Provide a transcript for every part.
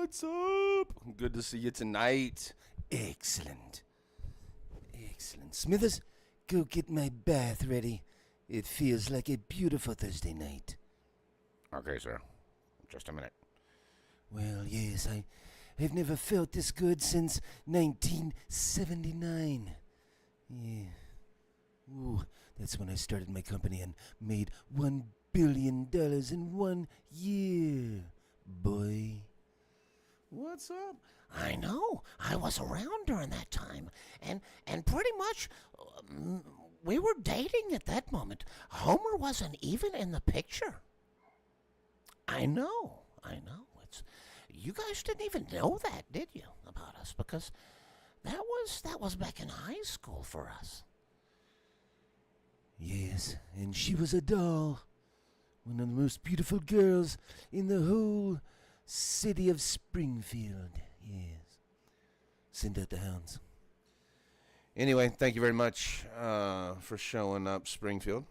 What's up? Good to see you tonight. Excellent. Excellent. Smithers, go get my bath ready. It feels like a beautiful Thursday night. Okay, sir. Just a minute. Well, yes, I've never felt this good since 1979. Yeah. Ooh, that's when I started my company and made $1 billion in 1 year. Boy. What's up? I know. I was around during that time, and pretty much we were dating at that moment. Homer wasn't even in the picture. I know. It's you guys didn't even know that, did you, about us? Because that was back in high school for us. Yes, and she was a doll. One of the most beautiful girls in the whole city of Springfield. Yes. Send out the hounds. Anyway, thank you very much for showing up, Springfield,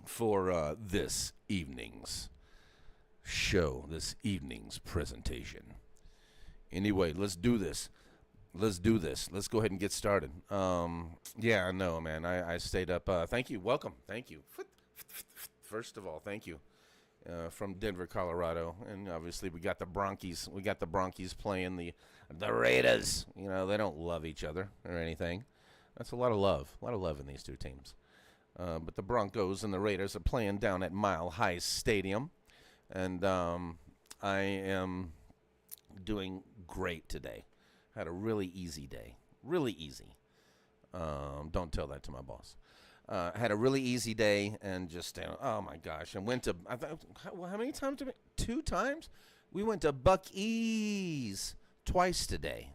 for this evening's show, this evening's presentation. Anyway, let's do this. Let's go ahead and get started. Yeah, I know, man. I stayed up. Thank you. Welcome. Thank you. First of all, thank you. From Denver, Colorado, and obviously we got the Bronchies. We got the Bronchies playing the Raiders. You know, they don't love each other or anything. That's a lot of love in these two teams. But the Broncos and the Raiders are playing down at Mile High Stadium, and I am doing great today. Had a really easy day, really easy. Don't tell that to my boss. Had a really easy day and just, oh my gosh, and went to, how many times did we, 2 times? We went to Buc-ee's twice today.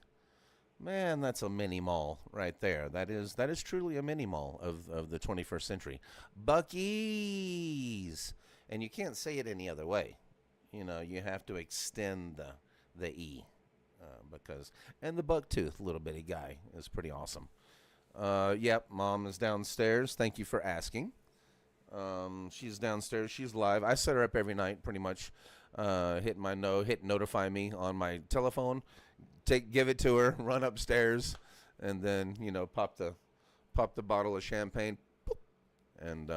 Man, that's a mini mall right there. That is truly a mini mall of the 21st century. Buc-ee's. And you can't say it any other way. You know, you have to extend the E. Because, and the buck tooth little bitty guy is pretty awesome. Yep, Mom is downstairs. Thank you for asking. She's downstairs. She's live. I set her up every night, pretty much. Hit notify me on my telephone. Give it to her. Run upstairs, and then pop the bottle of champagne, boop, and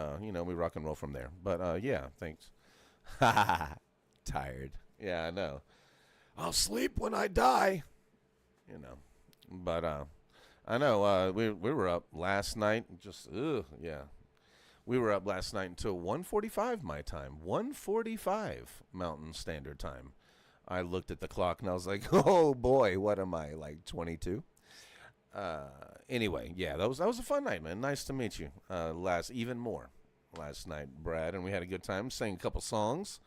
we rock and roll from there. But yeah, thanks. Tired. Yeah, I know. I'll sleep when I die. But I know we were up last night. Yeah. We were up last night until 1:45 my time. 1:45 Mountain Standard Time. I looked at the clock and I was like, oh boy, what am I, like 22? Anyway, yeah, that was a fun night, man. Nice to meet you. Even more last night, Brad, and we had a good time. Sang a couple songs.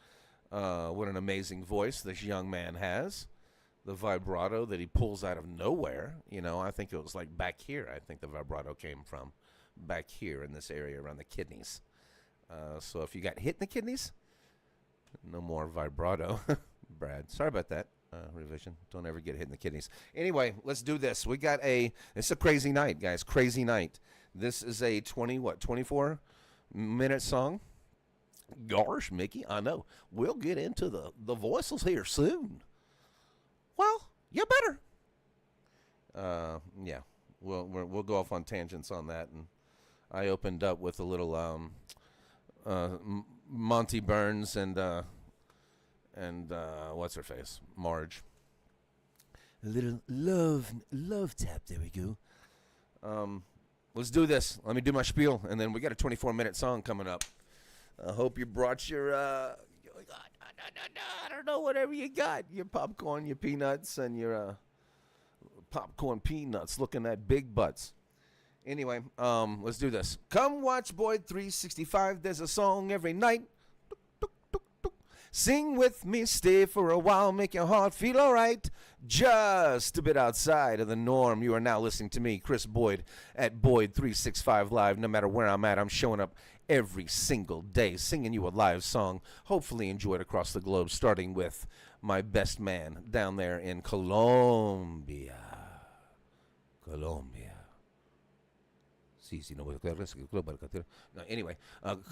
What an amazing voice this young man has. The vibrato that he pulls out of nowhere. I think it was like back here. I think the vibrato came from back here in this area around the kidneys. So if you got hit in the kidneys, no more vibrato. Brad, sorry about that. Revision. Don't ever get hit in the kidneys. Anyway, let's do this. It's a crazy night, guys. Crazy night. This is a 24-minute song. Gosh, Mickey, I know. We'll get into the voices here soon. Well, you better. Yeah, we'll go off on tangents on that. And I opened up with a little Monty Burns and what's her face, Marge. A little love tap. There we go. Let's do this. Let me do my spiel, and then we got a 24-minute song coming up. I hope you brought your, I don't know, whatever you got. Your popcorn, your peanuts, and your popcorn peanuts looking at big butts. Anyway, let's do this. Come watch Boyd 365. There's a song every night. Sing with me, stay for a while, make your heart feel alright. Just a bit outside of the norm. You are now listening to me, Chris Boyd, at Boyd 365 Live. No matter where I'm at, I'm showing up every single day, singing you a live song. Hopefully enjoyed across the globe, starting with my best man down there in Colombia. No, anyway,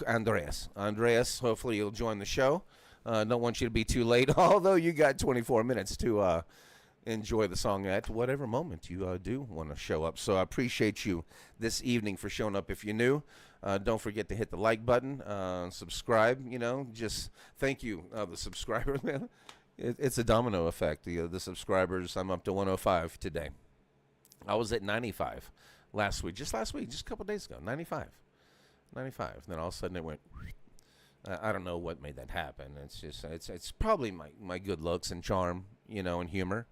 Andreas, hopefully you'll join the show. Don't want you to be too late, although you got 24 minutes to enjoy the song at whatever moment you do want to show up. So I appreciate you this evening for showing up. If you're new, don't forget to hit the like button, subscribe. Just thank you, the subscribers, man. It's a domino effect. The subscribers, I'm up to 105 today. I was at 95 last week, just a couple days ago, 95. Then all of a sudden it went. I don't know what made that happen. It's probably my good looks and charm, and humor.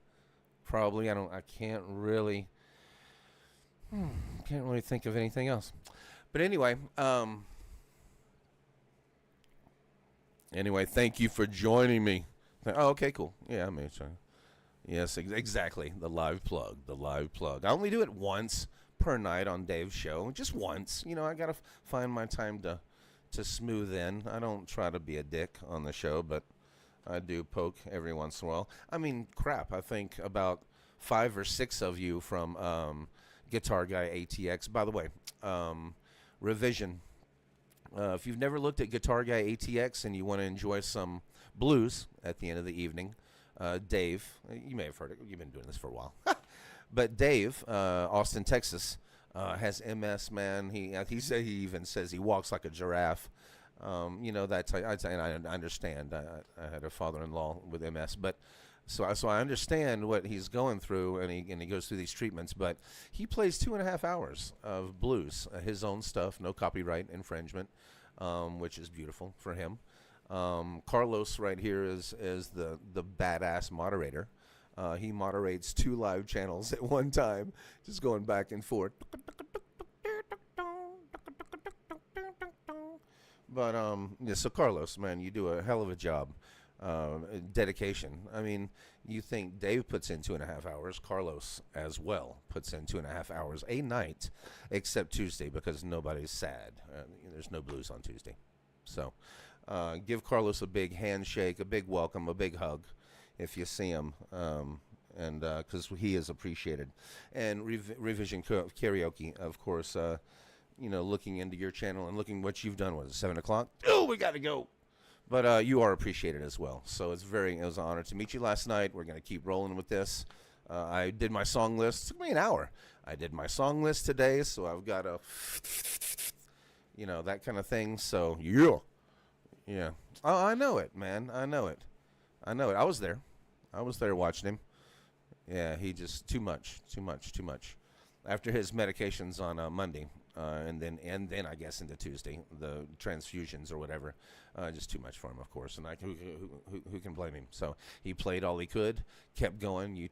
Probably I can't really think of anything else. But anyway, thank you for joining me. Oh, okay, cool. Yeah, I mean, yes, exactly. The live plug. I only do it once per night on Dave's show, just once. I gotta find my time to smooth in. I don't try to be a dick on the show, but I do poke every once in a while. I mean, crap. I think about 5 or 6 of you from Guitar Guy ATX. By the way, revision. If you've never looked at Guitar Guy ATX and you want to enjoy some blues at the end of the evening, Dave, you may have heard it. You've been doing this for a while. But Dave, Austin, Texas, has MS, man. He even says he walks like a giraffe. That I understand. I had a father-in-law with MS, but so I understand what he's going through, and he goes through these treatments. But he plays 2.5 hours of blues, his own stuff, no copyright infringement, which is beautiful for him. Carlos right here is the badass moderator. He moderates 2 live channels at one time, just going back and forth. But so Carlos, man, you do a hell of a job. Dedication. I mean, you think Dave puts in 2.5 hours, Carlos as well puts in 2.5 hours a night, except Tuesday because nobody's sad. There's no blues on Tuesday. So give Carlos a big handshake, a big welcome, a big hug if you see him, and because he is appreciated. And Revision Karaoke, of course, looking into your channel and looking what you've done. Was it 7 o'clock? Oh, we got to go. But you are appreciated as well. So it was an honor to meet you last night. We're going to keep rolling with this. I did my song list. It took me an hour. I did my song list today, so I've got a, that kind of thing. So, yeah. Oh, I know it, man. I know it. I was there watching him. Yeah, he just too much. After his medications on Monday, and then I guess into Tuesday, the transfusions or whatever, just too much for him, of course. And who can blame him? So he played all he could, kept going. You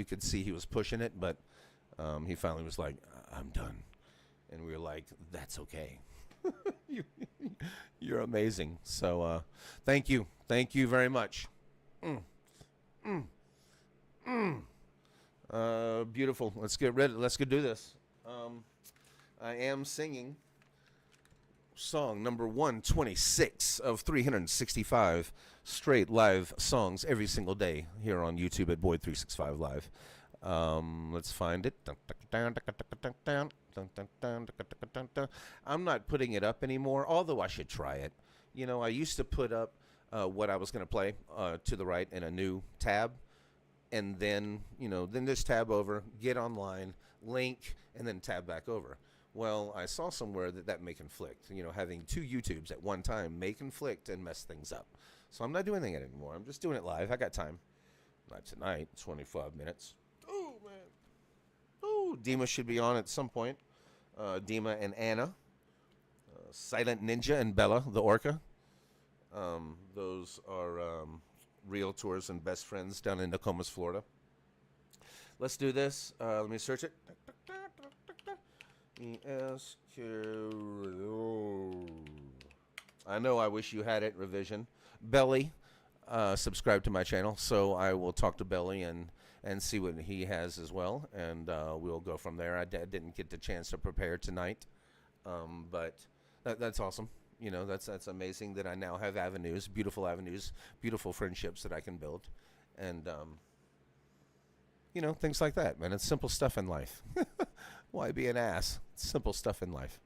could see he was pushing it, but he finally was like, "I'm done," and we were like, "That's okay." You're amazing. So thank you very much. Beautiful. Let's get ready. Let's go do this. I am singing song number 126 of 365 straight live songs every single day here on YouTube at Boyd365 Live. Let's find it. I'm not putting it up anymore, although I should try it. I used to put up what I was going to play to the right in a new tab, and then this tab over, get online, link, and then tab back over. Well, I saw somewhere that may conflict. Having 2 YouTubes at one time may conflict and mess things up. So I'm not doing it anymore. I'm just doing it live. I got time. Not tonight. 25 minutes. Oh, man. Oh, Dima should be on at some point. Dima and Anna. Silent Ninja and Bella, the orca. Those are realtors and best friends down in Nokomis, Florida. Let's do this. Let me search it. I know I wish you had it, revision. Belly, subscribe to my channel, so I will talk to Belly and see what he has as well, and we'll go from there. I didn't get the chance to prepare tonight, but that's awesome. That's amazing that I now have avenues, beautiful friendships that I can build, and things like that, man. It's simple stuff in life. Why be an ass? It's simple stuff in life.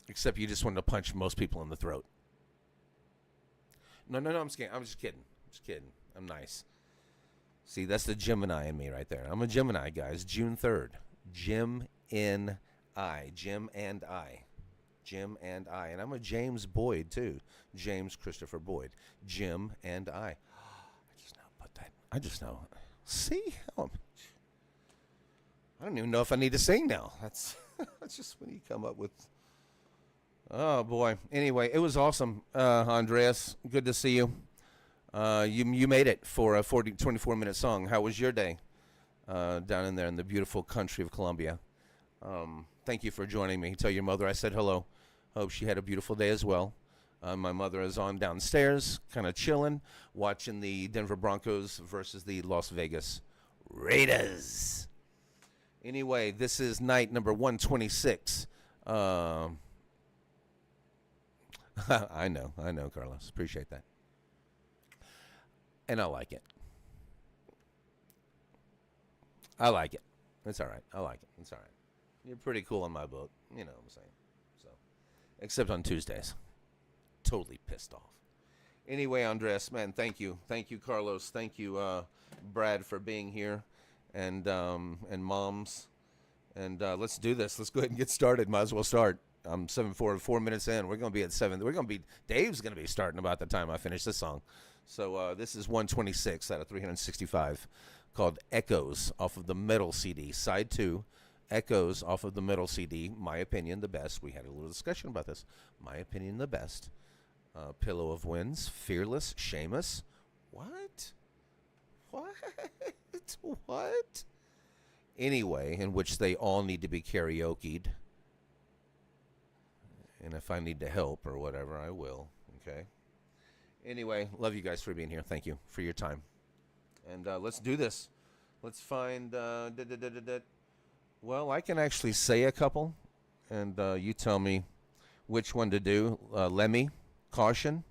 Except you just want to punch most people in the throat. No, I'm just kidding. I'm just kidding. Just kidding. I'm nice. See, that's the Gemini in me right there. I'm a Gemini, guys. June 3rd. Jim and I. And I'm a James Boyd, too. James Christopher Boyd. Jim and I. I just now put that. I just know. See? I don't even know if I need to sing now. That's just when you come up with. Oh, boy. Anyway, it was awesome, Andreas. Good to see you. You made it for a 24-minute song. How was your day down in there in the beautiful country of Colombia? Thank you for joining me. Tell your mother I said hello. Hope she had a beautiful day as well. My mother is on downstairs, kind of chilling, watching the Denver Broncos versus the Las Vegas Raiders. Anyway, this is night number 126. I know, Carlos. Appreciate that. And I like it. It's all right. I like it. It's all right. You're pretty cool in my book. You know what I'm saying. So, except on Tuesdays. Totally pissed off. Anyway, Andres, man, thank you. Thank you, Carlos. Thank you, Brad, for being here. And Moms. And let's do this. Let's go ahead and get started. Might as well start. I'm 4 minutes in. We're going to be at 7. Dave's going to be starting about the time I finish this song. So this is 126 out of 365 called Echoes off of the Metal CD. Side 2, Echoes off of the Metal CD. My opinion, the best. We had a little discussion about this. My opinion, the best. Pillow of Winds, Fearless, Seamus. What? What? Anyway, in which they all need to be karaoke'd. And if I need to help or whatever, I will. Okay? Anyway, love you guys for being here. Thank you for your time. And let's do this. Let's find... Well, I can actually say a couple. And you tell me which one to do. Lemmy, Caution.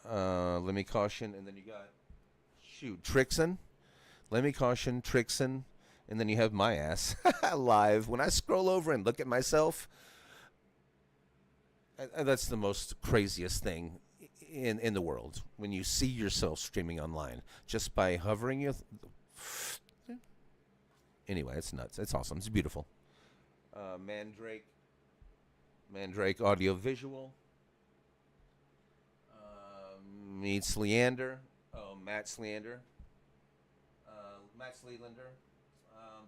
Lemmy, Caution. And then you got... Trixon. Lemmy, Caution, Trixon. And then you have my ass. Live. When I scroll over and look at myself... That's the most craziest thing in the world, when you see yourself streaming online just by hovering your anyway, it's nuts. It's awesome. It's beautiful. Mandrake audio visual meets Leander. Matt Sleander. Matt Sleelander.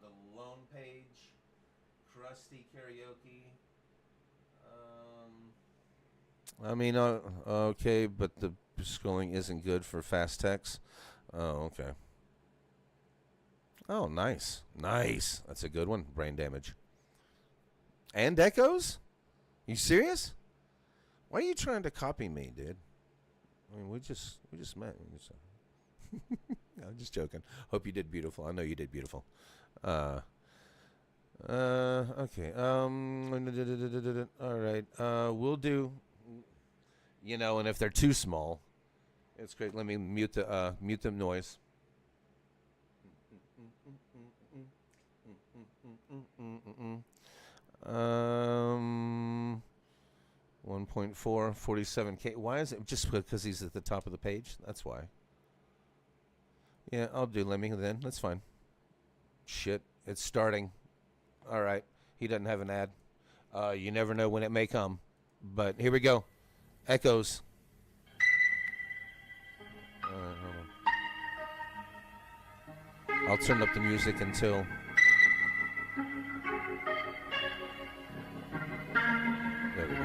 The Lone Page. Krusty Karaoke. I mean, okay, but the scrolling isn't good for fast text. Oh, okay. Oh, nice. That's a good one. Brain damage. And echoes? You serious? Why are you trying to copy me, dude? I mean, we just met. I'm just joking. Hope you did beautiful. I know you did beautiful. Okay. All right. We'll do. You know, and if they're too small, it's great. Let me mute the noise. 1.4, 47K. Why is it just because he's at the top of the page? That's why. Yeah, I'll do Lemmy then. That's fine. Shit, it's starting. All right. He doesn't have an ad. You never know when it may come. But here we go. Echoes. I'll turn up the music until... There we go.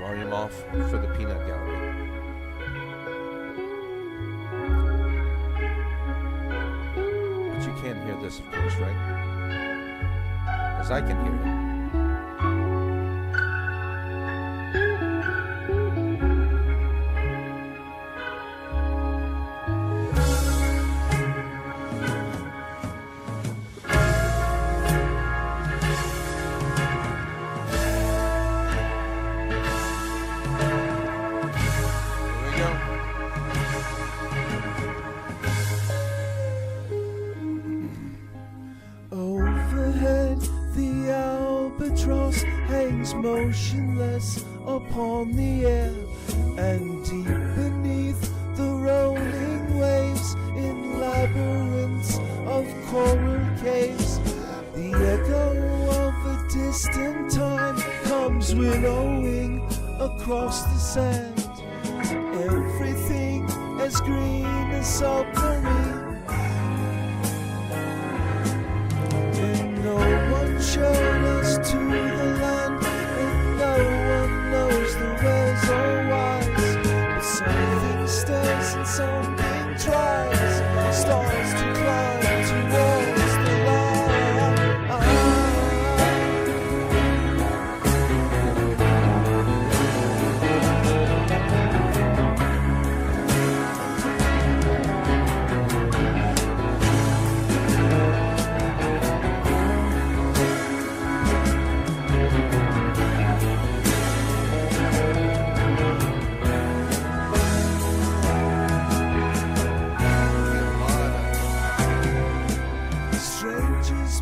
Volume off for the peanut gallery. But you can't hear this, of course, right? Because I can hear it. hangs motionless upon the air, and deep beneath the rolling waves, in labyrinths of coral caves, the echo of a distant time comes winnowing across the sand. Everything as green as submarine, and no one showed us to the land, and no one knows the ways or whys, but something stirs and something tries, stars to climb towards the light.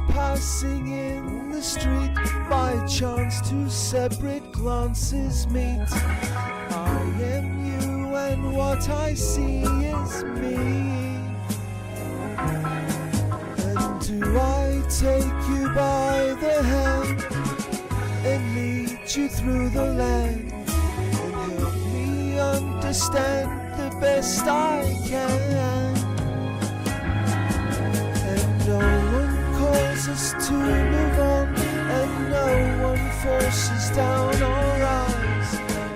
Passing in the street, by chance two separate glances meet. I am you and what I see is me. And do I take you by the hand and lead you through the land, and help me understand the best I can? And no one calls us to move on, and no one forces down our eyes.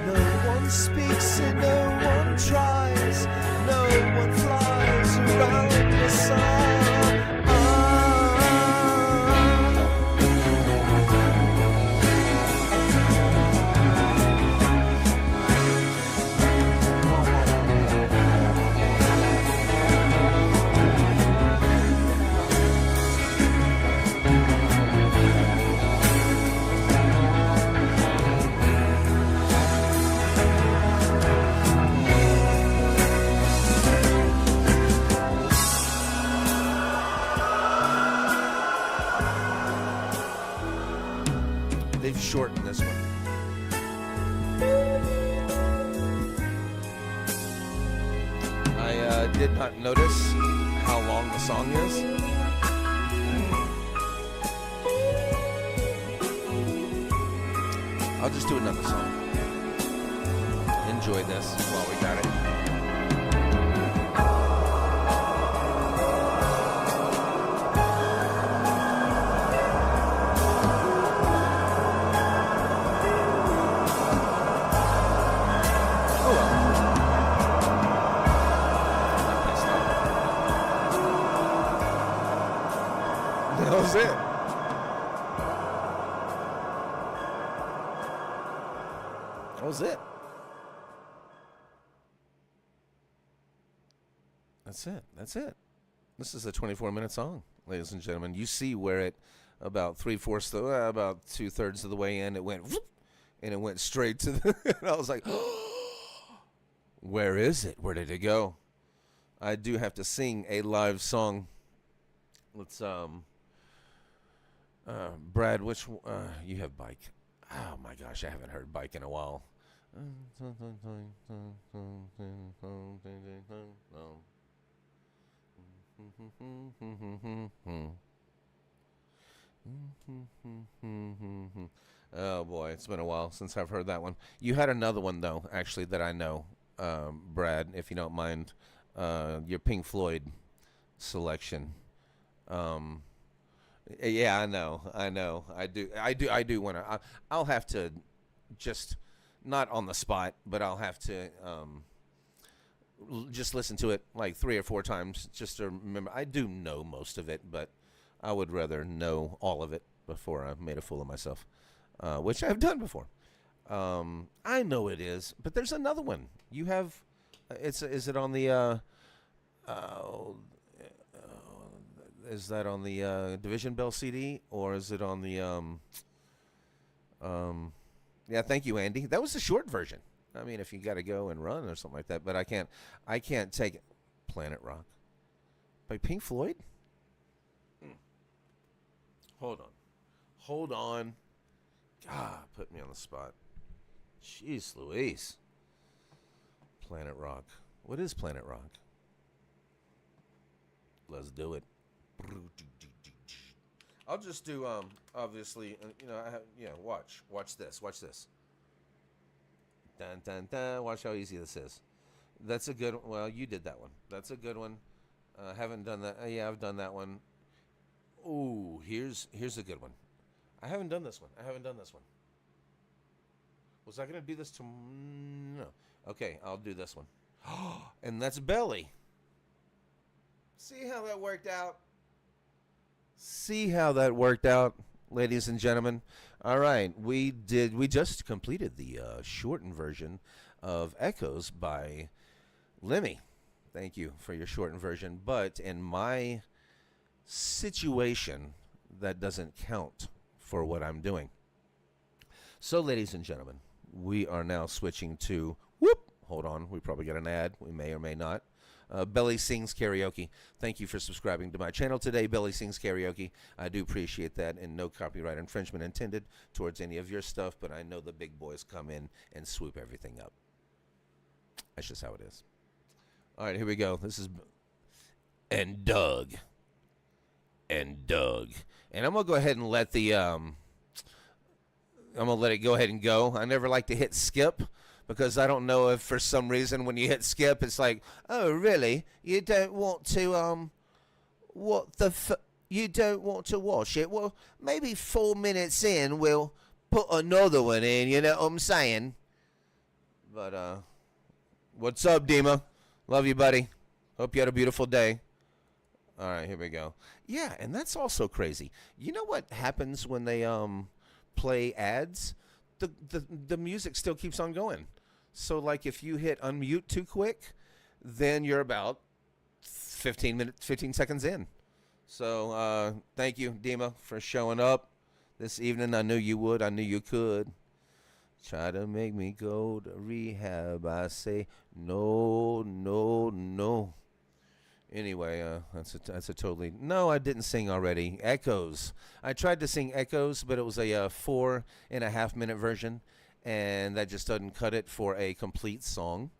No one speaks and no one tries. No one flies around the sun. They've shortened this one. I did not notice how long the song is. I'll just do another song. Enjoy this while we got it. That was it. That was it. That's it. That's it. This is a 24-minute song, ladies and gentlemen. You see where it, about 3/4, about 2/3 of the way in, it went, whoop, and it went straight to the, and I was like, where is it? Where did it go? I do have to sing a live song. Let's, Brad, which you have Bike? Oh my gosh, I haven't heard Bike in a while. Oh boy, it's been a while since I've heard that one. You had another one though, actually, that I know, Brad, if you don't mind, your Pink Floyd selection. Yeah, I know. I do want to. I'll have to, just not on the spot, but I'll have to just listen to it like 3 or 4 times just to remember. I do know most of it, but I would rather know all of it before I made a fool of myself, which I've done before. I know it is, but there's another one. You have, is it on the? Is that on the Division Bell CD, or is it on the yeah, thank you, Andy. That was the short version. I mean, if you got to go and run or something like that, but I can't take it. Planet Rock by Pink Floyd. Hold on. God, put me on the spot. Jeez Louise. Planet Rock. What is Planet Rock? Let's do it. I'll just do obviously watch this. Dun dun dun. Watch how easy this is. That's a good one. Well, you did that one. That's a good one. Haven't done that. Yeah, I've done that one. Ooh, here's a good one. I haven't done this one. Was I going to do this No. Okay, I'll do this one. And that's Belly. See how that worked out? Ladies and gentlemen. All right, we just completed the shortened version of Echoes by Lemmy. Thank you for your shortened version. But in my situation, that doesn't count for what I'm doing. So, ladies and gentlemen, we are now switching to, hold on, we probably got an ad. We may or may not. Belly Sings Karaoke. Thank you for subscribing to my channel today, Belly Sings Karaoke. I do appreciate that, and no copyright infringement intended towards any of your stuff, but I know the big boys come in and swoop everything up. That's just how it is. All right, here we go. This is and Doug. And I'm going to go ahead and let the I'm going to let it go ahead and go. I never like to hit skip because I don't know if for some reason when you hit skip it's like, "Oh, really? You don't want to you don't want to watch it? Well, maybe 4 minutes in we'll put another one in, you know what I'm saying?" But what's up, Dima? Love you, buddy. Hope you had a beautiful day. All right, here we go. Yeah, and that's also crazy. You know what happens when they play ads? The music still keeps on going. So like if you hit unmute too quick, then you're about 15 seconds in. So thank you, Dima, for showing up this evening. I knew you would. I knew you could. Try to make me go to rehab. I say no, no, no. Anyway, that's a totally... No, I didn't sing already. Echoes. I tried to sing Echoes, but it was a 4.5 minute version, and that just doesn't cut it for a complete song.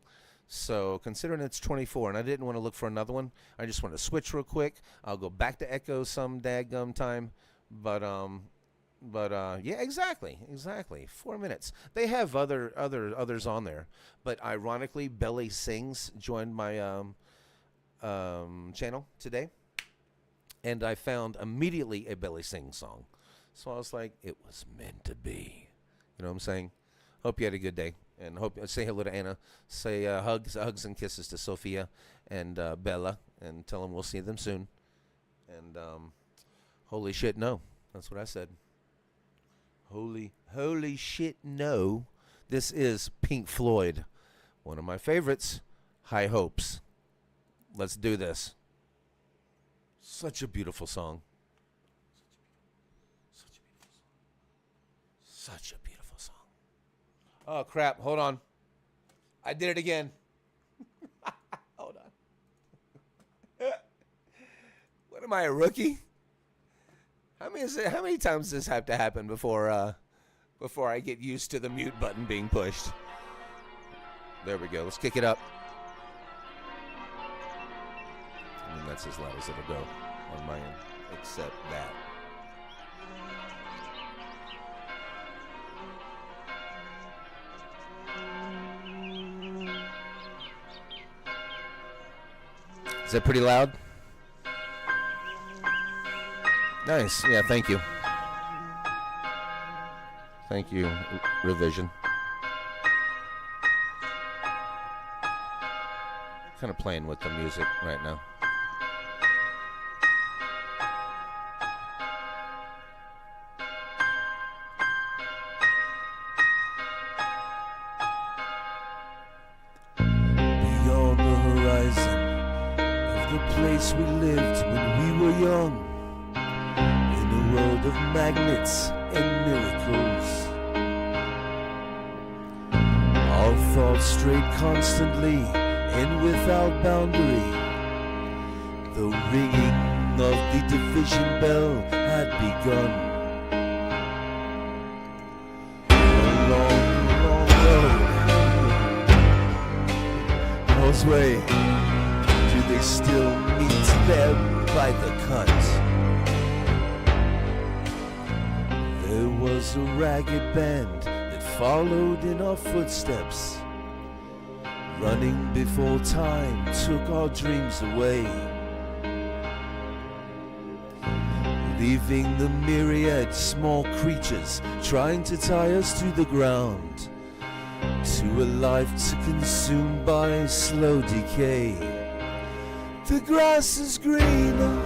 So considering it's 24, and I didn't want to look for another one, I just want to switch real quick. I'll go back to Echoes some daggum time, but yeah, exactly. 4 minutes. They have others on there, but ironically, Belly Sings joined my channel today, and I found immediately a Belly Sing song. So I was like, it was meant to be. You know what I'm saying? Hope you had a good day, and say hello to Anna. Say hugs and kisses to Sophia and Bella, and tell them we'll see them soon. And holy shit, no. That's what I said. Holy shit, no. This is Pink Floyd, one of my favorites, High Hopes. Let's do this. Such a beautiful song. Such a beautiful song. Oh, crap. Hold on. I did it again. Hold on. What am I, a rookie? How many times does this have to happen before I get used to the mute button being pushed? There we go. Let's kick it up. And that's as loud as it'll go on my end, except that. Is that pretty loud? Nice. Yeah, thank you. Thank you, Revision. Kind of playing with the music right now. Beyond the horizon of the place we lived when we were young, in a world of magnets and miracles, our thoughts strayed constantly and without boundary. The ringing of the division bell had begun. God's way? Do they still meet there by the cut? There was a ragged band that followed in our footsteps, running before time took our dreams away, leaving the myriad small creatures trying to tie us to the ground, to a life to consume by slow decay. The grass is greener,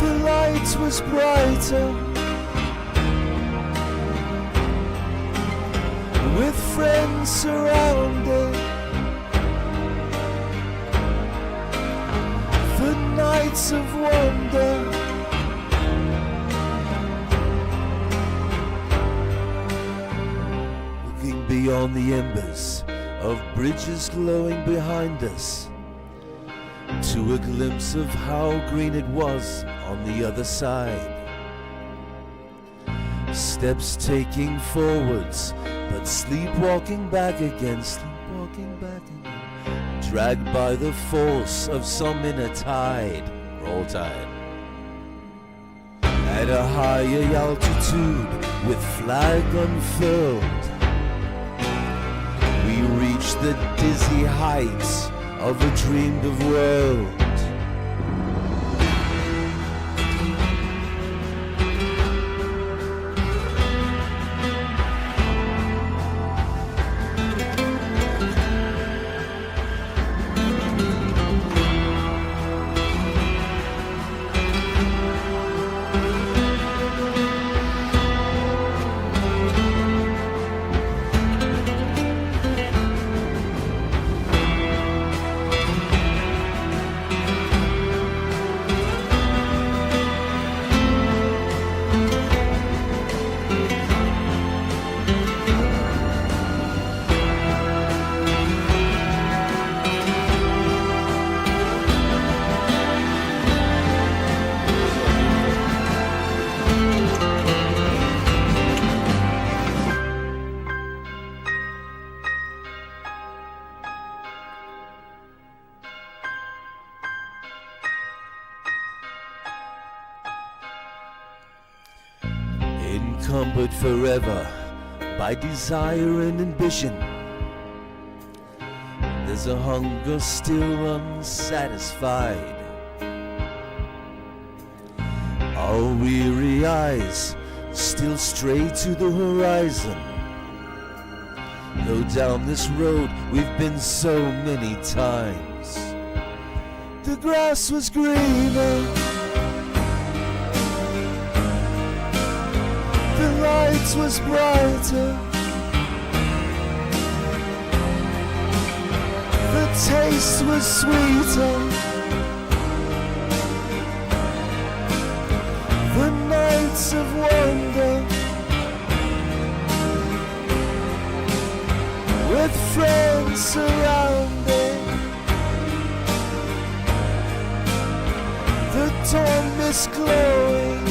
the light was brighter, with friends surrounded. The nights of wonder, looking beyond the embers of bridges glowing behind us, to a glimpse of how green it was on the other side. Steps taking forwards, but sleepwalking back again, sleepwalking back again, dragged by the force of some inner tide, roll tide. At a higher altitude, with flag unfurled, we reach the dizzy heights of a dreamed of world. Encumbered forever by desire and ambition, there's a hunger still unsatisfied. Our weary eyes still stray to the horizon, though down this road we've been so many times. The grass was greener, the light was brighter, the taste was sweeter, the nights of wonder, with friends surrounding, the torn mist glowing,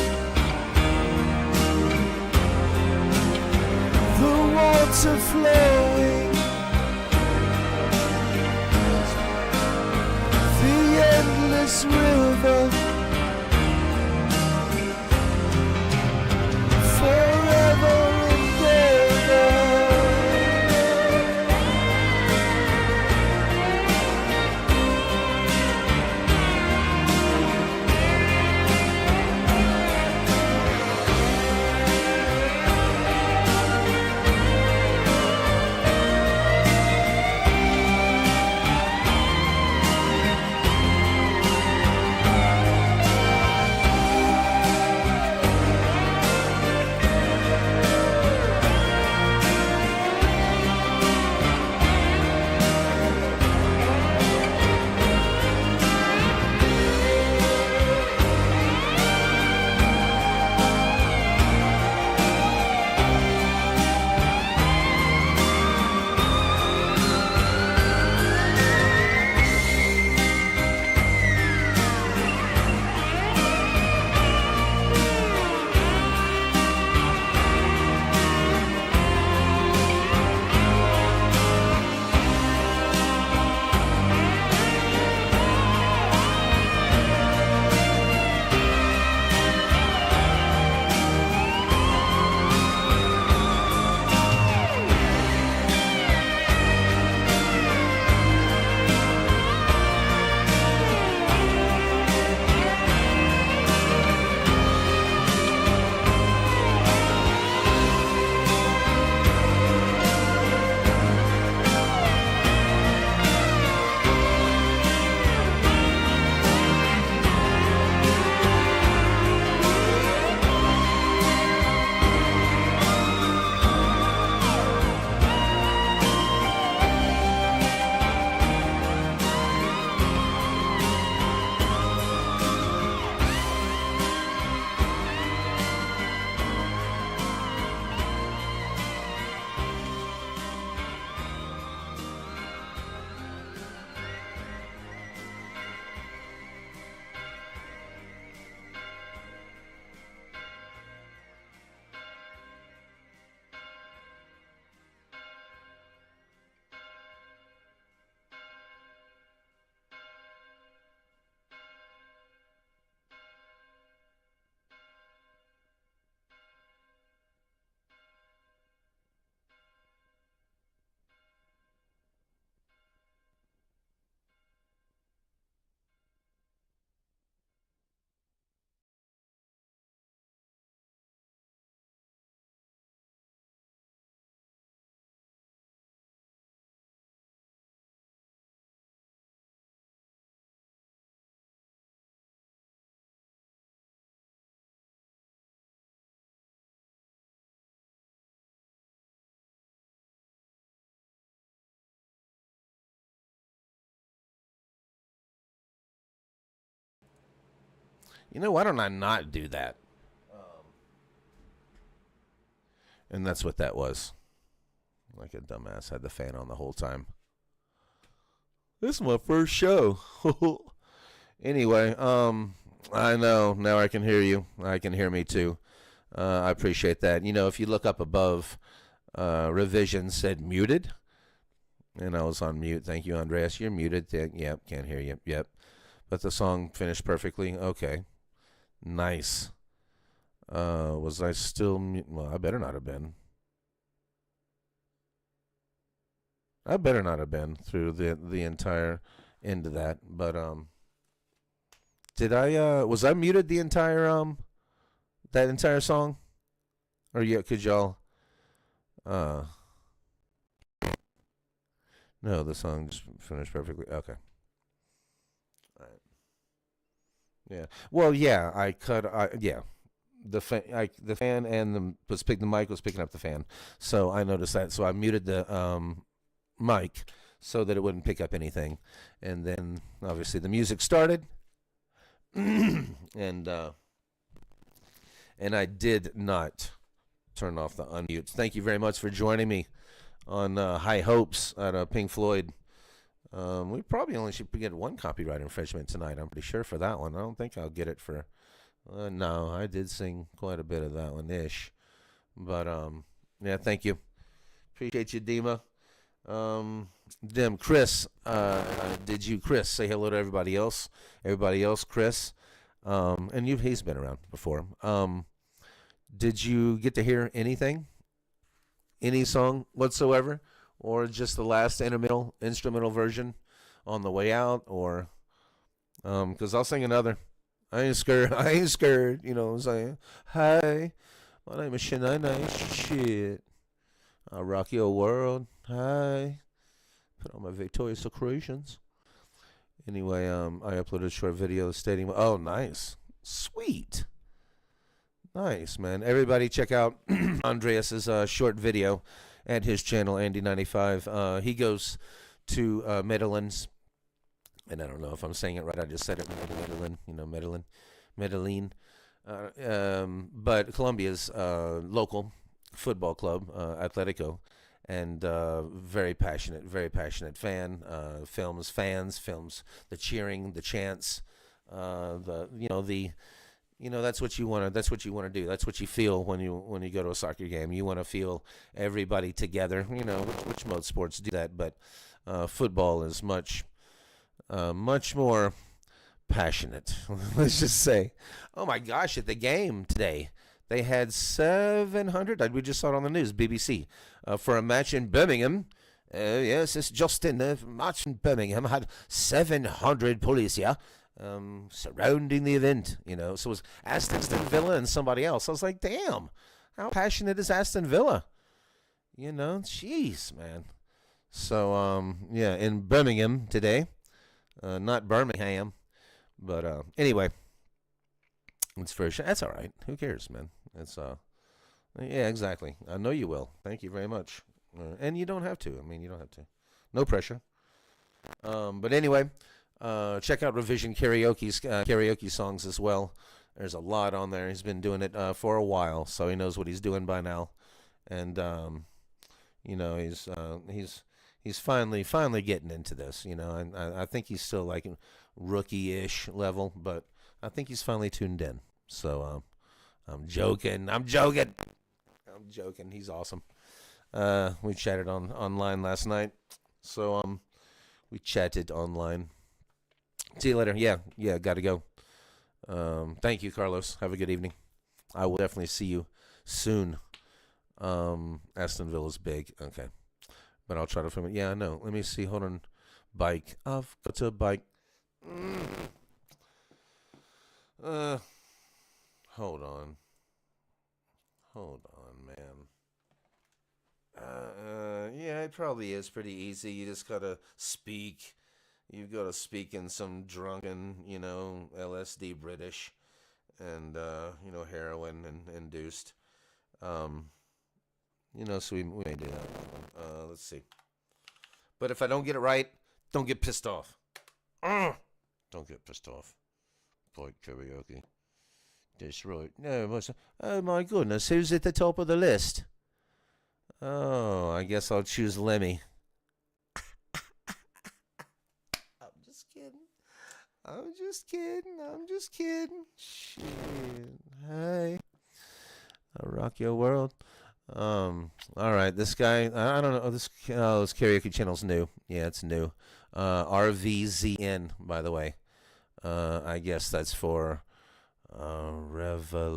the water flowing, the endless river, forever and ever. You know, why don't I not do that? And that's what that was. Like a dumbass, had the fan on the whole time. This is my first show. Anyway, I know now I can hear you. I can hear me too. I appreciate that. You know, if you look up above, revision said muted, and I was on mute. Thank you, Andreas. You're muted. Yep, can't hear you. Yep, but the song finished perfectly. Okay, nice. Was I still mute? Well, I better not have been. I better not have been through the entire end of that. But did I? Was I muted the entire that entire song? Or yeah, could y'all? No, the song just finished perfectly. Okay. All right. Yeah. Well, yeah. I cut. Yeah. The fan and the mic was picking up the fan, so I noticed that. So I muted the mic so that it wouldn't pick up anything, and then obviously the music started, and I did not turn off the unmutes. Thank you very much for joining me on High Hopes at Pink Floyd. We probably only should get one copyright infringement tonight. I'm pretty sure for that one. I don't think I'll get it for. No, I did sing quite a bit of that one ish, but yeah, thank you, appreciate you, Dima. Chris, did you, Chris, say hello to everybody else? Everybody else, Chris, and he's been around before. Did you get to hear anything, any song whatsoever, or just the last instrumental version on the way out, or because I'll sing another. I ain't scared. I ain't scared. You know what I'm saying? Hi, my name is Shania. Shit. I'll rock your world. Hi. Put on my Victoria's Secretions. Anyway, I uploaded a short video stating. Oh, nice. Sweet. Nice, man. Everybody check out Andreas's short video at his channel, Andy95. He goes to Medellin. And I don't know if I'm saying it right. I just said it. Medellin, Medellin. But Colombia's local football club, Atletico, and very passionate fan. Films the cheering, the chants, that's what you want to. That's what you want to do. That's what you feel when you go to a soccer game. You want to feel everybody together. Which most sports do that, but football is much more passionate. Let's just say. Oh my gosh! At the game today, they had 700. We just saw it on the news, BBC, for a match in Birmingham. Yes, it's just in the match in Birmingham had 700 police here. Surrounding the event, so it was Aston Villa and somebody else. I was like, damn, how passionate is Aston Villa? Jeez, man. So, yeah, in Birmingham today, not Birmingham, but anyway, it's that's all right. Who cares, man? It's yeah, exactly. I know you will. Thank you very much, and you don't have to. You don't have to. No pressure. But anyway. Check out Revision Karaoke's karaoke songs as well. There's a lot on there. He's been doing it for a while, so he knows what he's doing by now. And he's finally getting into this. I think he's still like rookie-ish level, but I think he's finally tuned in. So I'm joking. He's awesome. We chatted online last night. So we chatted online. See you later. Yeah, gotta go. Thank you, Carlos. Have a good evening. I will definitely see you soon. Aston Villa's big. Okay. But I'll try to film it. Yeah, I know. Let me see. Hold on. Bike. I've got a bike. Hold on. Man. Yeah, it probably is pretty easy. You just gotta speak. You've got to speak in some drunken, LSD British and, heroin induced. So we may do that. Let's see. But if I don't get it right, don't get pissed off. Don't get pissed off. Like karaoke. Destroyed. No, oh my goodness, who's at the top of the list? Oh, I guess I'll choose Lemmy. I'm just kidding. I'm just kidding. I'm just kidding. Shit. Hey. I'll rock your world. All right, this guy, I don't know. This karaoke channel's new. Yeah, it's new. RVZN, by the way. I guess that's for Revolution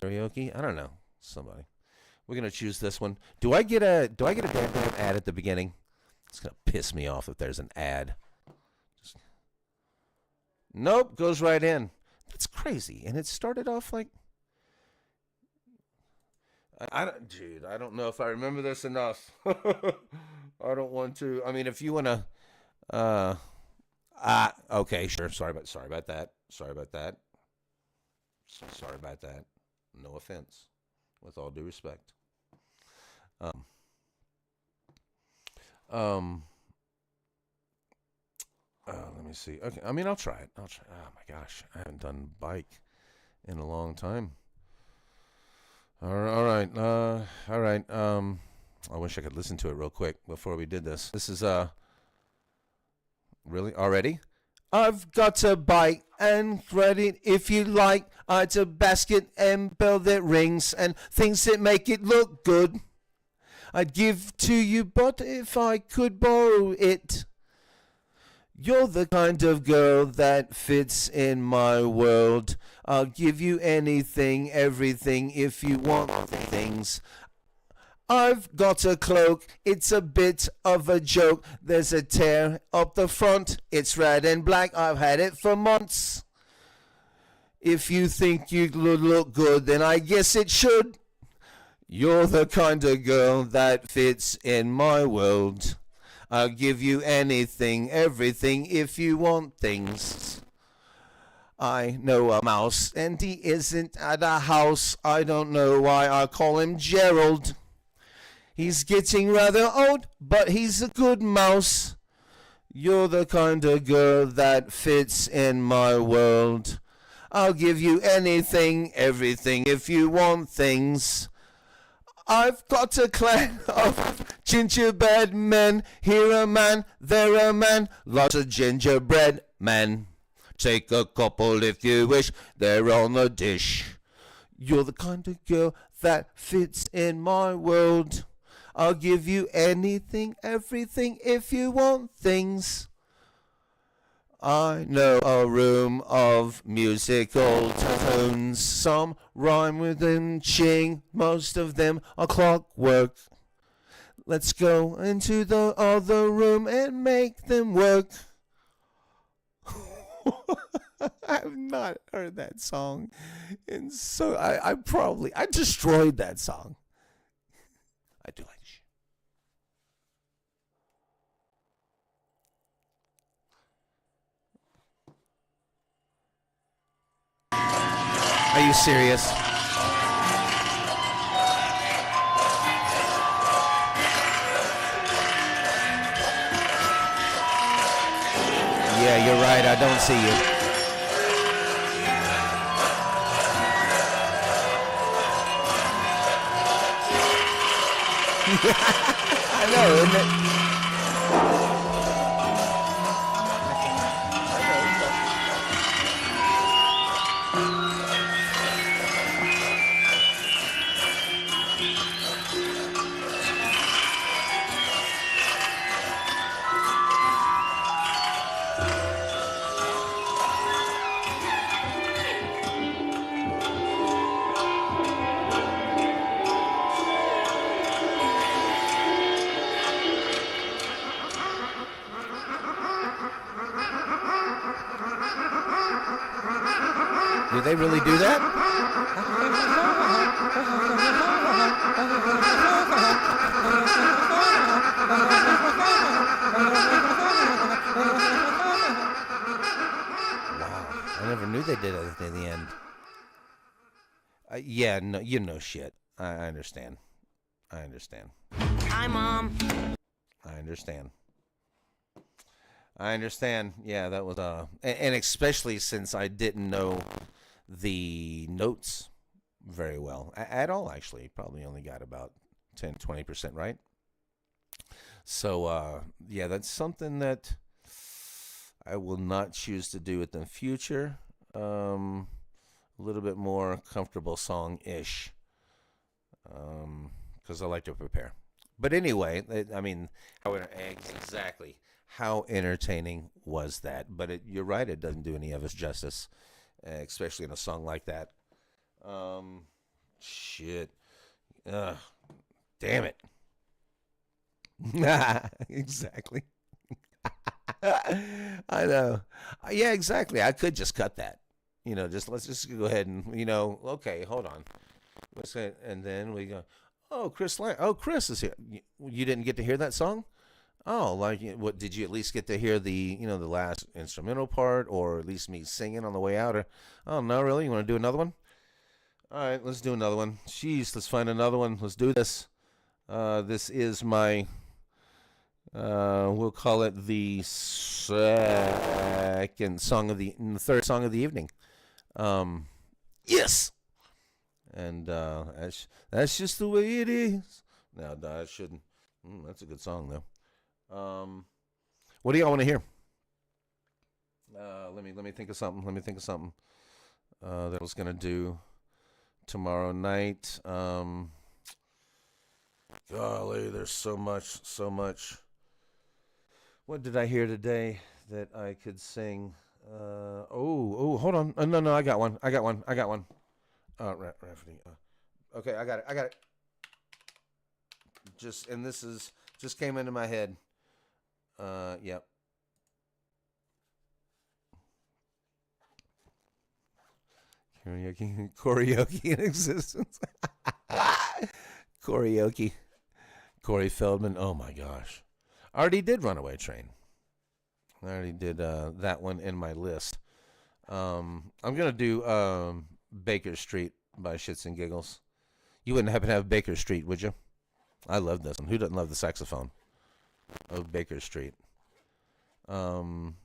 karaoke. I don't know. Somebody. We're gonna choose this one. Do I get a damn ad at the beginning? It's gonna piss me off if there's an ad. Nope, goes right in. That's crazy. And it started off like I don't know if I remember this enough. I don't want to. I mean, if you want to okay, sure. Sorry about that. Sorry about that. No offense. With all due respect. Let me see. Okay, I mean, I'll try it. Oh my gosh, I haven't done bike in a long time. All right. I wish I could listen to it real quick before we did this. This is really already. I've got a bike and credit if you like. It's a basket and bell that rings and things that make it look good. I'd give to you, but if I could borrow it. You're the kind of girl that fits in my world. I'll give you anything, everything, if you want things. I've got a cloak, it's a bit of a joke. There's a tear up the front, it's red and black, I've had it for months. If you think you look good, then I guess it should. You're the kind of girl that fits in my world. I'll give you anything, everything, if you want things. I know a mouse, and he isn't at a house. I don't know why I call him Gerald. He's getting rather old, but he's a good mouse. You're the kind of girl that fits in my world. I'll give you anything, everything, if you want things. I've got a clan of gingerbread men. Here a man, there a man, lots of gingerbread men. Take a couple if you wish, they're on the dish. You're the kind of girl that fits in my world. I'll give you anything, everything, if you want things. I know a room of musical tones. Some rhyme with them ching, most of them are clockwork. Let's go into the other room and make them work. I've not heard that song, and so I destroyed that song. I do like it. Are you serious? Yeah, you're right. I don't see you. I know, isn't it? Do they really do that? Wow, I never knew they did it in the end. Yeah, no, you know shit. I understand. Hi, Mom. I understand. I understand. Yeah, that was and especially since I didn't know the notes very well at all. Actually, probably only got about 10-20% right. So yeah, that's something that I will not choose to do in the future. A little bit more comfortable song ish, because I like to prepare. But anyway, I mean, exactly how entertaining was that? But you're right, it doesn't do any of us justice, especially in a song like that. Um, shit. Ugh, damn it. Exactly. I know. Yeah, exactly. I could just cut that. Just let's just go ahead and okay, hold on. Let's say, and then we go. Oh, Chris is here. You didn't get to hear that song? Oh, like what? Did you at least get to hear the last instrumental part, or at least me singing on the way out? Or oh no, really? You want to do another one? All right, let's do another one. Jeez, let's find another one. Let's do this. This is my. We'll call it the third song of the evening. Yes, and that's just the way it is. No, I shouldn't. That's a good song though. What do y'all want to hear? Let me think of something. Let me think of something that I was gonna do tomorrow night. Golly, there's so much, so much. What did I hear today that I could sing? Hold on. No, I got one. I got one. I got one. Rafferty. Okay, I got it. I got it. This is just came into my head. Yep. Karaoke in existence. Karaoke. Corey Feldman. Oh my gosh. I already did Runaway Train. I already did that one in my list. I'm gonna do Baker Street by Shits and Giggles. You wouldn't happen to have Baker Street, would you? I love this one. Who doesn't love the saxophone of Baker Street? And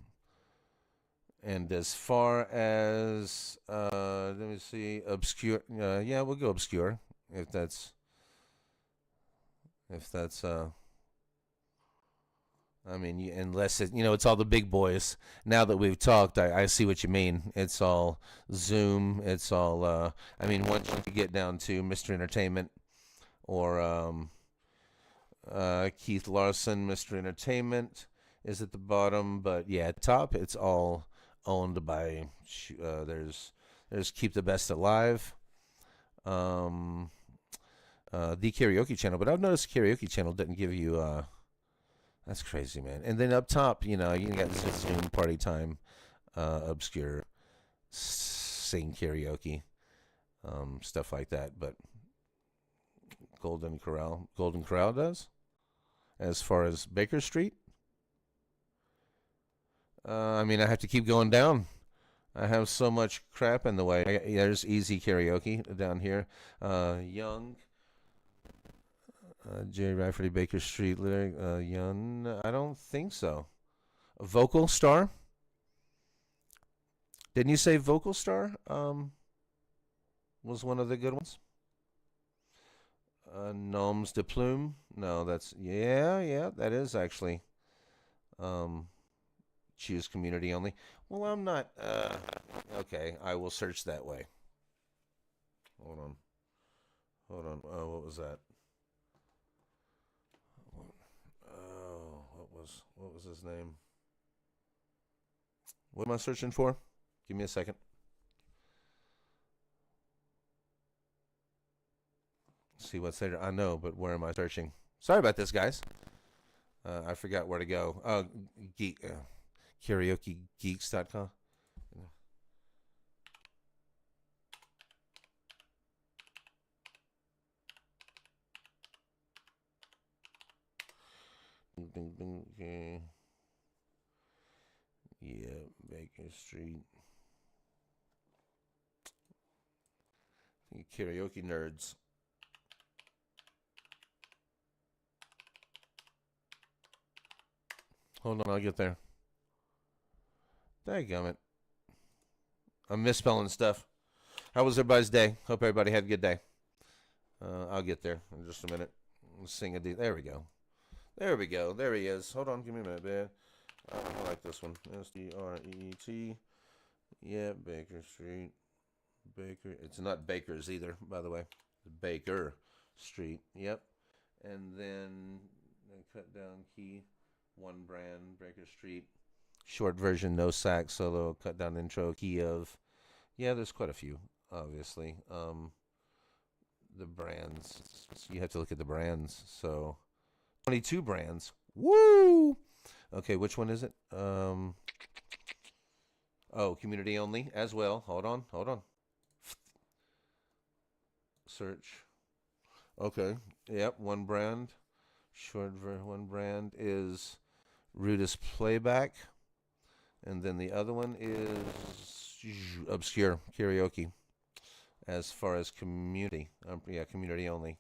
as far as let me see, obscure. Yeah, we'll go obscure if that's. I mean, unless it's all the big boys. Now that we've talked, I see what you mean. It's all Zoom. It's all. I mean, once you get down to Mr. Entertainment or Keith Larson, Mr. Entertainment is at the bottom, but yeah, top it's all owned by. There's Keep the Best Alive. The Karaoke Channel, but I've noticed the Karaoke Channel didn't give you. That's crazy, man. And then up top, you got Zoom Party Time, Obscure, Sing Karaoke, stuff like that. But Golden Corral does. As far as Baker Street, I mean, I have to keep going down. I have so much crap in the way. There's Easy Karaoke down here. Young. Jerry Rafferty, Baker Street lyric. Young. I don't think so. Vocal Star. Didn't you say Vocal Star? Was one of the good ones. Gnomes de Plume. No, that's yeah. That is actually. Choose community only. Well, I'm not. Okay, I will search that way. Hold on. Oh, what was that? Oh, what was his name? What am I searching for? Give me a second. See what's there. I know, but where am I searching? Sorry about this, guys. I forgot where to go. KaraokeGeeks.com. Okay. Yeah, Baker Street. Karaoke nerds. Hold on, I'll get there. Dadgummit. I'm misspelling stuff. How was everybody's day? Hope everybody had a good day. I'll get there in just a minute. Let's sing a there we go. There we go. There he is. Hold on. Give me a minute, man. I like this one. S-T-R-E-E-T. Yeah, Baker Street. Baker. It's not Baker's either, by the way. Baker Street. Yep. And then cut down key. One brand. Baker Street. Short version, no sax solo. Cut down intro key of. Yeah, there's quite a few, obviously. The brands. You have to look at the brands. So, 22 brands. Woo! Okay, which one is it? Oh, community only as well. Hold on. Search. Okay. Yep, one brand. One brand is Rudis Playback. And then the other one is Obscure Karaoke. As far as community. Yeah, community only.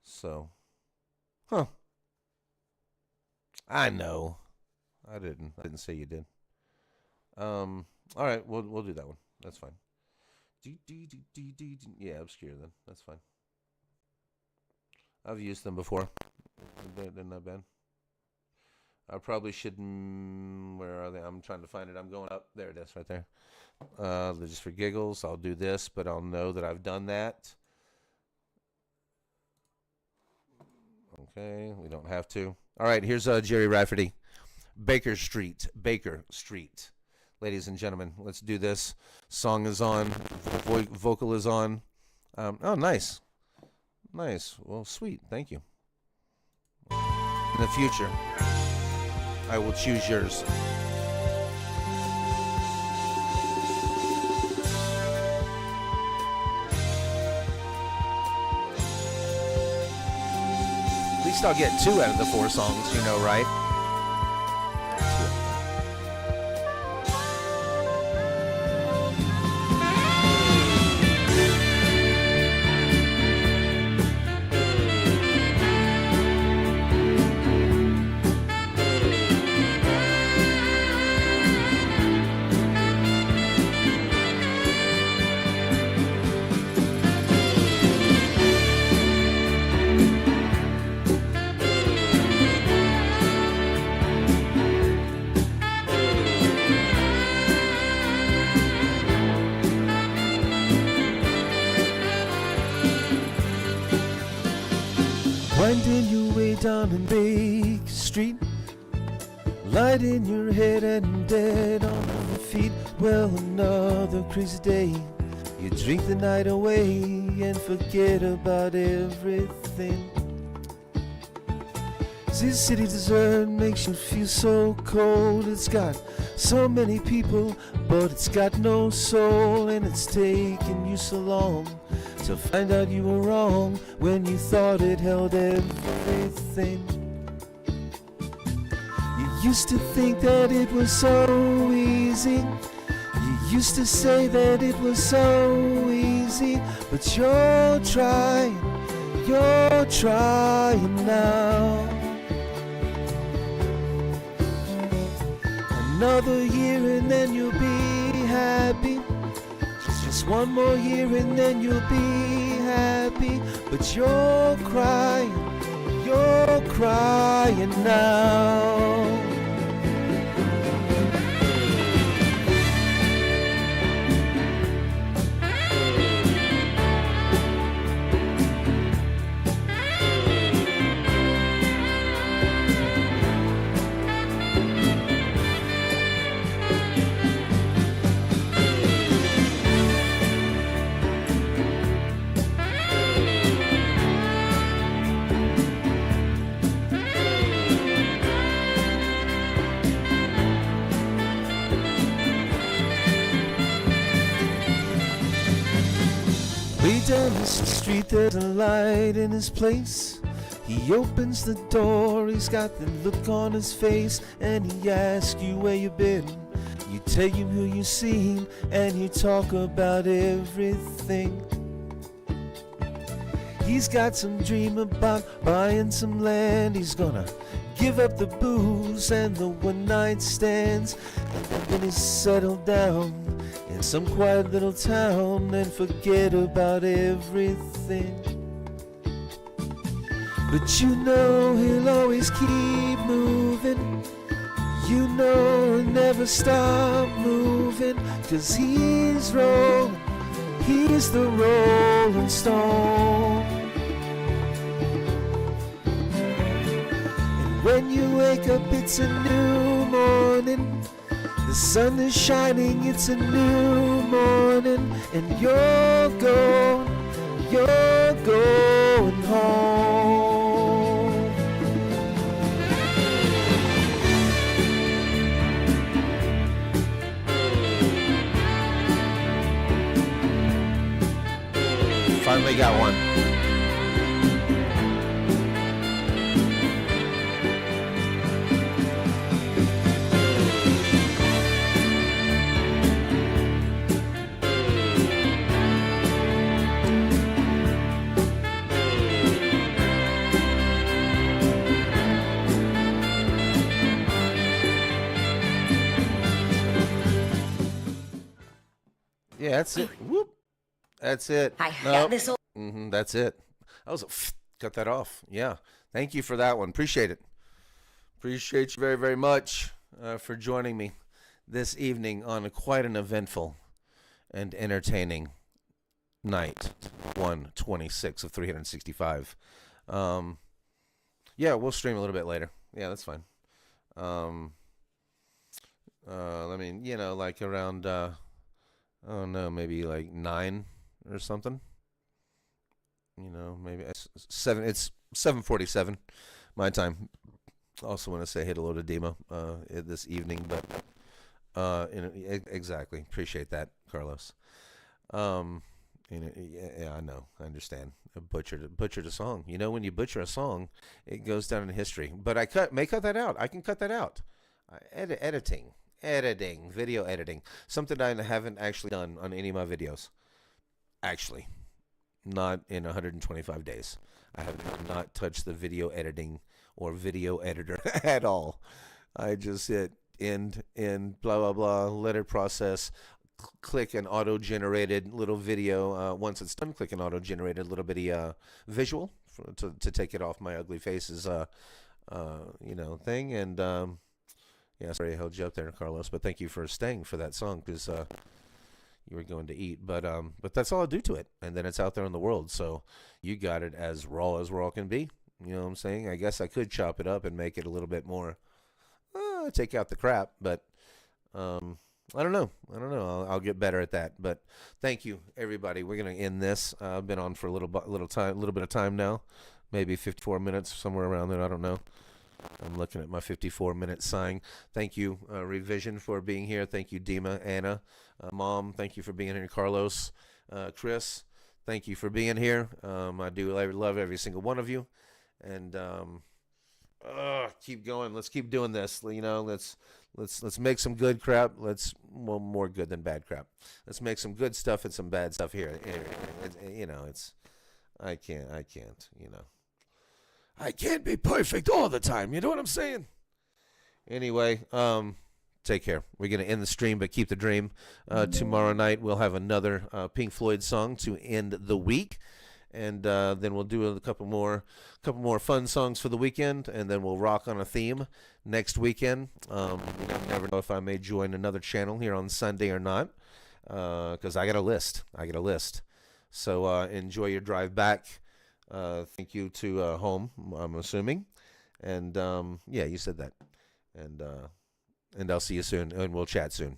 So. Huh. I know. I didn't say you did. All right, we'll do that one. That's fine. Yeah, Obscure then. That's fine. I've used them before. They're not bad. I probably should. Where are they? I'm trying to find it. I'm going up. There it is, right there. Just for giggles, I'll do this, but I'll know that I've done that. Okay, we don't have to. All right, here's Jerry Rafferty. Baker Street. Ladies and gentlemen, let's do this. Song is on. Vocal is on. Oh, nice. Well, sweet. Thank you. In the future, I will choose yours. At least I'll get 2 out of the 4 songs, you know, right? Winding your way down in Baker Street, light in your head and dead on your feet. Well, another crazy day. You drink the night away and forget about everything. This city dessert makes you feel so cold. It's got so many people, but it's got no soul. And it's taken you so long to find out you were wrong when you thought it held everything. You used to think that it was so easy. You used to say that it was so easy. But you're trying now. Another year and then you'll be happy. Just one more year and then you'll be happy. But you're crying now. Way down the street there's a light in his place. He opens the door, he's got the look on his face, and he asks you where you been. You tell him who you seen, and you talk about everything. He's got some dream about buying some land. He's gonna give up the booze and the one-night stands, and then he's settled down in some quiet little town and forget about everything. But you know he'll always keep moving. You know he'll never stop moving, 'cause he's rolling, he's the Rolling Stone. And when you wake up, it's a new morning. The sun is shining, it's a new morning. And you're going home. Finally got one. Yeah, that's it. Whoop. That's it. I Nope. got this. That's it. That was cut that off. Yeah. Thank you for that one. Appreciate it. Appreciate you very, very much for joining me this evening on quite an eventful and entertaining night. 126 of 365. Yeah, we'll stream a little bit later. Yeah, that's fine. I mean, like around, I don't know, maybe like 9 or something. Maybe it's 7:47 my time. Also want to say hello to Dima this evening, but exactly. Appreciate that, Carlos. Yeah, I know. I understand. I butchered a song. When you butcher a song, it goes down in history. But I may cut that out. I can cut that out. Editing, video editing. Something I haven't actually done on any of my videos. Actually, not in 125 days. I have not touched the video editing or video editor at all. I just hit end, blah, blah, blah, let it process, click an auto-generated little video. Once it's done, click an auto-generated little bitty visual to take it off my ugly face's thing. And yeah, sorry I held you up there, Carlos, but thank you for staying for that song, because you were going to eat. But that's all I do to it, and then it's out there in the world. So you got it as raw can be. You know what I'm saying? I guess I could chop it up and make it a little bit more, take out the crap, but I don't know. I'll get better at that. But thank you, everybody. We're gonna end this. I've been on for a little bit of time now, maybe 54 minutes, somewhere around there. I don't know. I'm looking at my 54-minute sign. Thank you, Revision, for being here. Thank you, Dima, Anna, Mom. Thank you for being here, Carlos, Chris. Thank you for being here. I do love every single one of you, and keep going. Let's keep doing this. Let's make some good crap. More good than bad crap. Let's make some good stuff and some bad stuff here. I can't. I can't be perfect all the time. You know what I'm saying? Anyway, take care. We're going to end the stream, but keep the dream. Tomorrow night, we'll have another Pink Floyd song to end the week. And then we'll do a couple more fun songs for the weekend, and then we'll rock on a theme next weekend. You never know if I may join another channel here on Sunday or not, because I got a list. So enjoy your drive back. Thank you to home, I'm assuming. And yeah, you said that. And I'll see you soon, and we'll chat soon.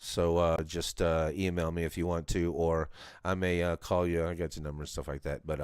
So just email me if you want to, or I may call you. I got your number and stuff like that. But